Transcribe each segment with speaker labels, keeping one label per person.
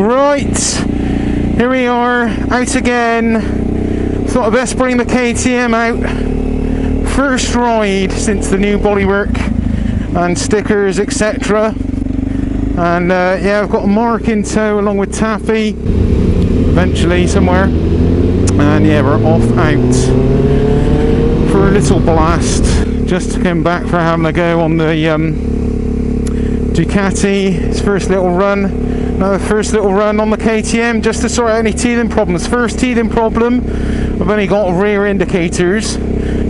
Speaker 1: Right, here we are, out again. Thought I'd best bring the KTM out. First ride since the new bodywork and stickers, etc. And yeah, I've got a Mark in tow along with Taffy, eventually somewhere. And yeah, we're off out for a little blast. Just came back for having a go on the Ducati. It's first little run. Another first little run on the KTM just to sort out any teething problems. First teething problem, I've only got rear indicators,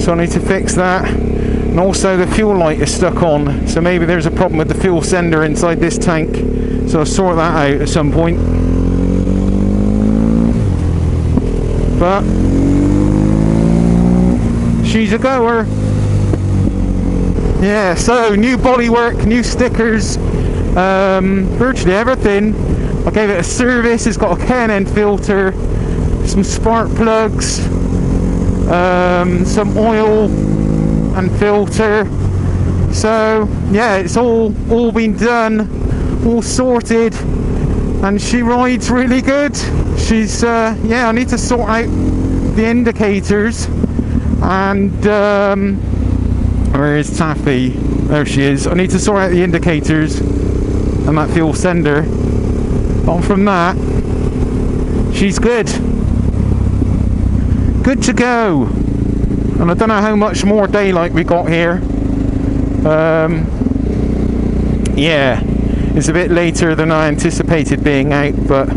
Speaker 1: so I need to fix that. And also the fuel light is stuck on, so maybe there's a problem with the fuel sender inside this tank. So I'll sort that out at some point. But she's a goer. Yeah, so new bodywork, new stickers, virtually everything. I gave it a service. It's got a K&N filter, some spark plugs, some oil and filter. So yeah, it's all been done, all sorted, and she rides really good. She's yeah, I need to sort out the indicators and where is Taffy? There she is. I need to sort out the indicators and that fuel sender. On from that, she's good to go. And I don't know how much more daylight we got here. Yeah, it's a bit later than I anticipated being out, but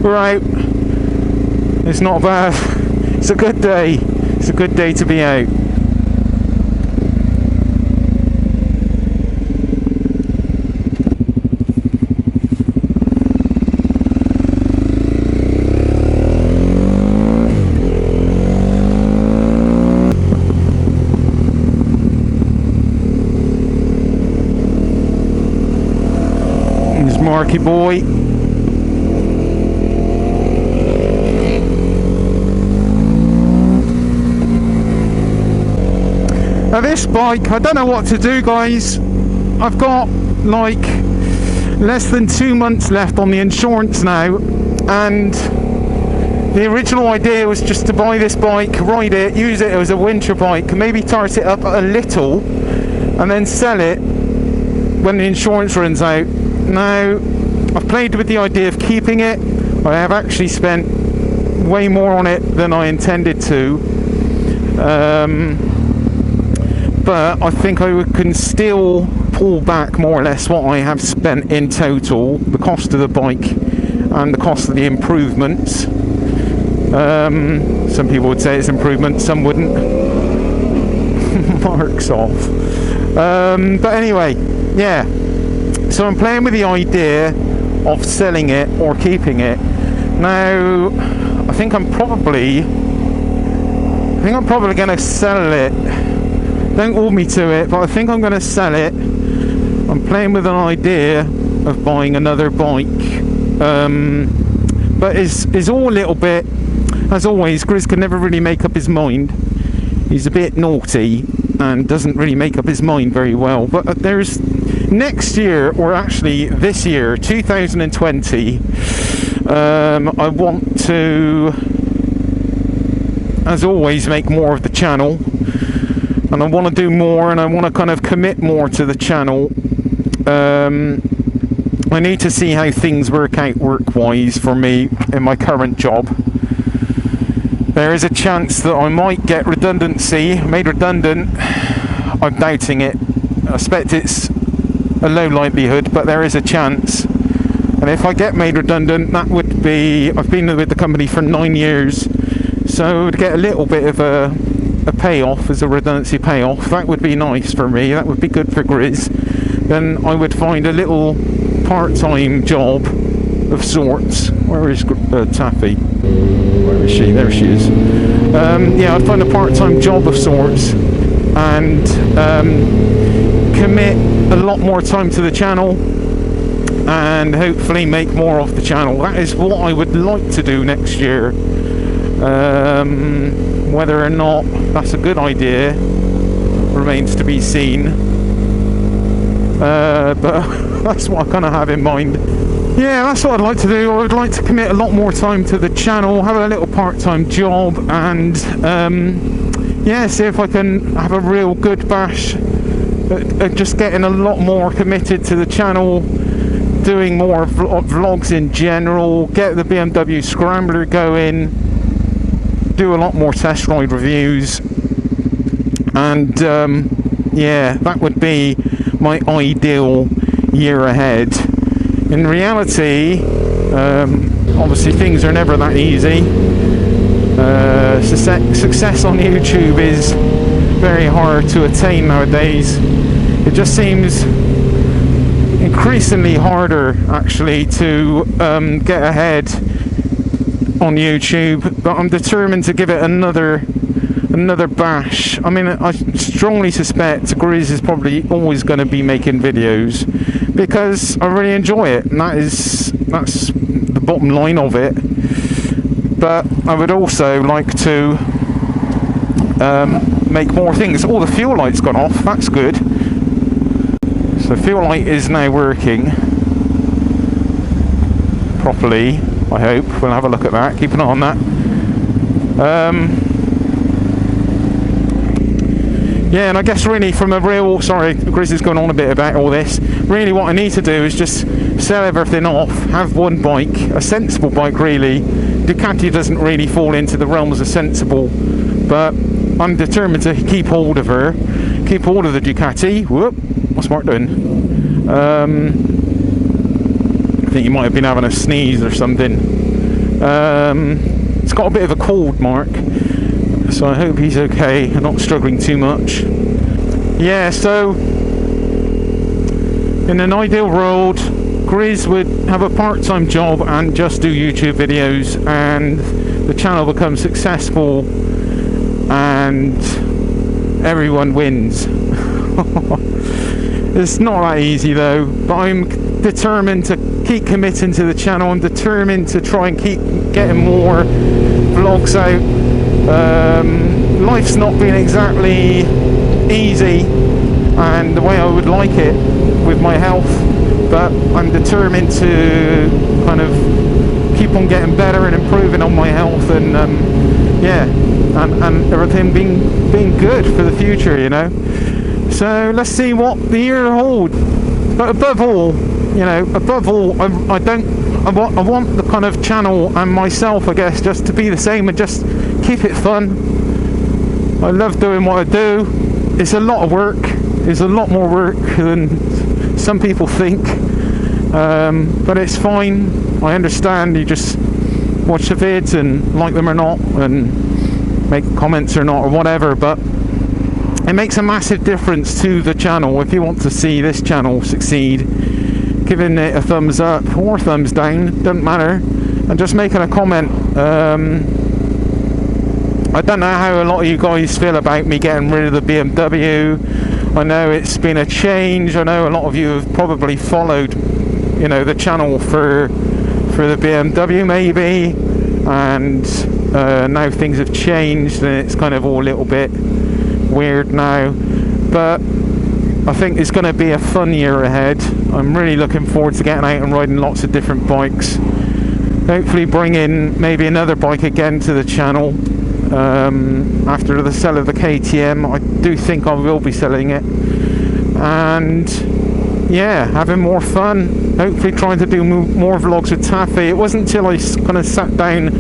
Speaker 1: we're out. It's not bad. It's a good day. It's a good day to be out. Marky boy. Now this bike, I don't know what to do, guys. I've got like less than 2 months left on the insurance now, and the original idea was just to buy this bike, ride it, use it as a winter bike, maybe tart it up a little and then sell it when the insurance runs out. Now, I've played with the idea of keeping it. I have actually spent way more on it than I intended to. But I think I can still pull back more or less what I have spent in total, the cost of the bike and the cost of the improvements. Some people would say it's improvements, some wouldn't. Marks off. But anyway, yeah. So I'm playing with the idea of selling it or keeping it. Now, I think I'm probably going to sell it. Don't hold me to it, but I think I'm going to sell it. I'm playing with an idea of buying another bike, but it's all a little bit, as always. Grizz can never really make up his mind. He's a bit naughty and doesn't really make up his mind very well. But there's next year, or actually this year, 2020, I want to, as always, make more of the channel, and I want to do more, and I want to kind of commit more to the channel. I need to see how things work out work-wise for me in my current job. There is a chance that I might get redundancy, made redundant. I'm doubting it. I expect it's a low likelihood, but there is a chance. And if I get made redundant, that would be, I've been with the company for 9 years, so I would get a little bit of a payoff, as a redundancy payoff. That would be nice for me. That would be good for Grizz. Then I would find a little part-time job of sorts. Where is Taffy? Where is she? There she is. Yeah, I'd find a part-time job of sorts and commit a lot more time to the channel and hopefully make more of the channel. That is what I would like to do next year. Whether or not that's a good idea remains to be seen. But that's what I kind of have in mind. yeah, that's what I'd like to do. I would like to commit a lot more time to the channel, have a little part-time job, and yeah, see if I can have a real good bash at just getting a lot more committed to the channel, doing more vlogs in general, get the BMW Scrambler going, do a lot more test ride reviews, and yeah, that would be my ideal year ahead. In reality, obviously things are never that easy. Success on YouTube is very hard to attain nowadays. It just seems increasingly harder actually to get ahead on YouTube, but I'm determined to give it another bash. I mean, I strongly suspect Grizz is probably always going to be making videos because I really enjoy it, and that's the bottom line of it. But I would also like to make more things. Oh, the fuel light's gone off. That's good. So fuel light is now working properly, I hope. We'll have a look at that. Keep an eye on that. Yeah, and I guess really from a real... Sorry, Grizz is going on a bit about all this. Really what I need to do is just sell everything off, have one bike, a sensible bike really. Ducati doesn't really fall into the realms of sensible, but I'm determined to keep hold of her, keep hold of the Ducati. Whoop, what's Mark doing? I think you might have been having a sneeze or something. It's got a bit of a cold, Mark, so I hope he's okay and not struggling too much. Yeah, so in an ideal world, Grizz would have a part-time job and just do YouTube videos, and the channel becomes successful and everyone wins. It's not that easy though, but I'm determined to keep committing to the channel. I'm determined to try and keep getting more vlogs out. Life's not been exactly easy and the way I would like it with my health, but I'm determined to kind of keep on getting better and improving on my health, and yeah, and everything being good for the future, you know. So let's see what the year holds. But above all, you know, I want the kind of channel and myself, I guess, just to be the same and just keep it fun. I love doing what I do. It's a lot of work. It's a lot more work than some people think, but it's fine. I understand. You just watch the vids and like them or not, and make comments or not, or whatever, but it makes a massive difference to the channel. If you want to see this channel succeed, giving it a thumbs up or thumbs down, doesn't matter, and just making a comment. I don't know how a lot of you guys feel about me getting rid of the BMW. I know it's been a change. I know a lot of you have probably followed, you know, the channel for the BMW maybe, and now things have changed and it's kind of all a little bit weird now. But I think it's going to be a fun year ahead. I'm really looking forward to getting out and riding lots of different bikes. Hopefully bring in maybe another bike again to the channel. After the sale of the KTM, I do think I will be selling it, and yeah, having more fun, hopefully trying to do more vlogs with Taffy. It wasn't until I kind of sat down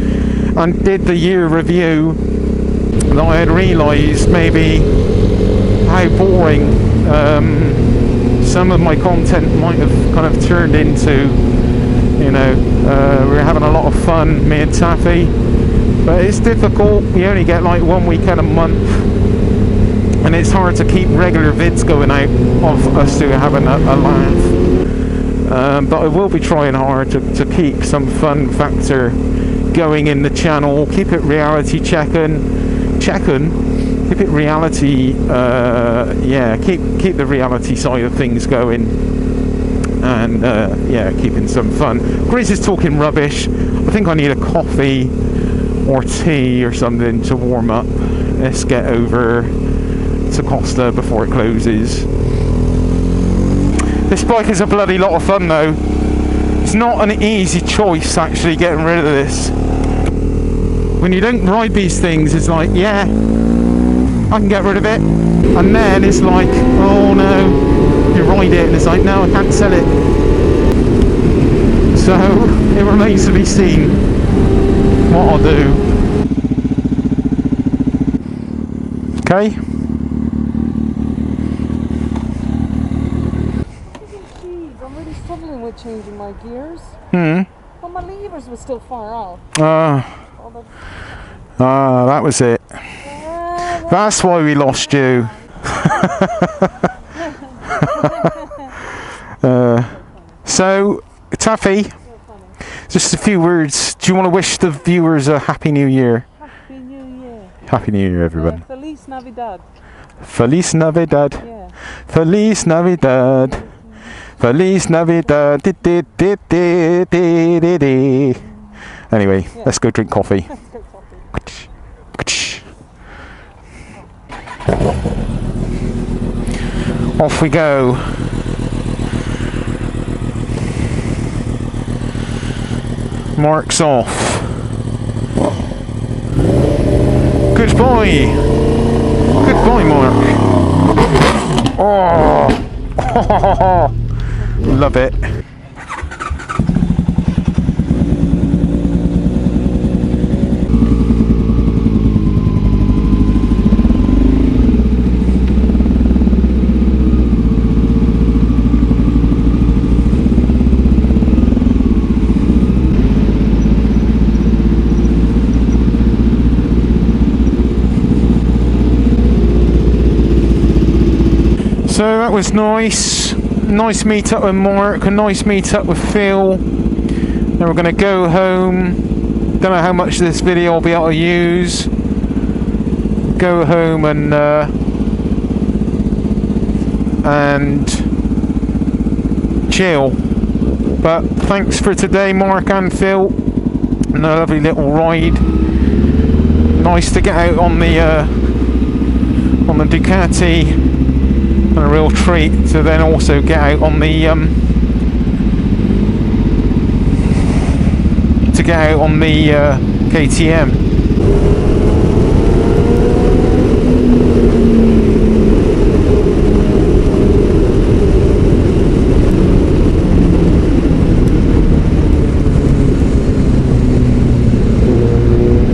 Speaker 1: and did the year review that I had realised maybe how boring some of my content might have kind of turned into. You know, we were having a lot of fun, me and Taffy, but it's difficult. We only get like 1 weekend a month, and it's hard to keep regular vids going out of us two having a laugh. But I will be trying hard to keep some fun factor going in the channel, keep it reality checking, keep it reality, yeah, keep the reality side of things going, and yeah, keeping some fun. Grizz is talking rubbish. I think I need a coffee or tea or something to warm up. Let's get over to Costa before it closes. This bike is a bloody lot of fun though. It's not an easy choice actually getting rid of this. When you don't ride these things, it's like, yeah, I can get rid of it. And then it's like, oh no, you ride it and it's like, no, I can't sell it. So it remains to be seen what I'll do. Okay.
Speaker 2: Jeez, I'm really struggling with changing my gears. Well, my levers were still far off.
Speaker 1: That was it. That's why we lost you. So, Taffy, just a few words. Do you want to wish the viewers a Happy New Year?
Speaker 2: Happy New Year.
Speaker 1: Happy New Year, everyone.
Speaker 2: Feliz Navidad.
Speaker 1: Feliz Navidad.
Speaker 2: Yeah.
Speaker 1: Feliz Navidad. Feliz Navidad. Anyway,
Speaker 2: Yeah.
Speaker 1: let's go drink coffee.
Speaker 2: Let's go coffee.
Speaker 1: Off we go. Mark's off. Good boy. Good boy, Mark. Oh. Love it. So that was nice. Nice meet up with Mark, a nice meet up with Phil. Then we're going to go home. Don't know how much of this video I'll be able to use. Go home and chill. But thanks for today, Mark and Phil. And a lovely little ride. Nice to get out on the Ducati. And a real treat to then also get out on the KTM.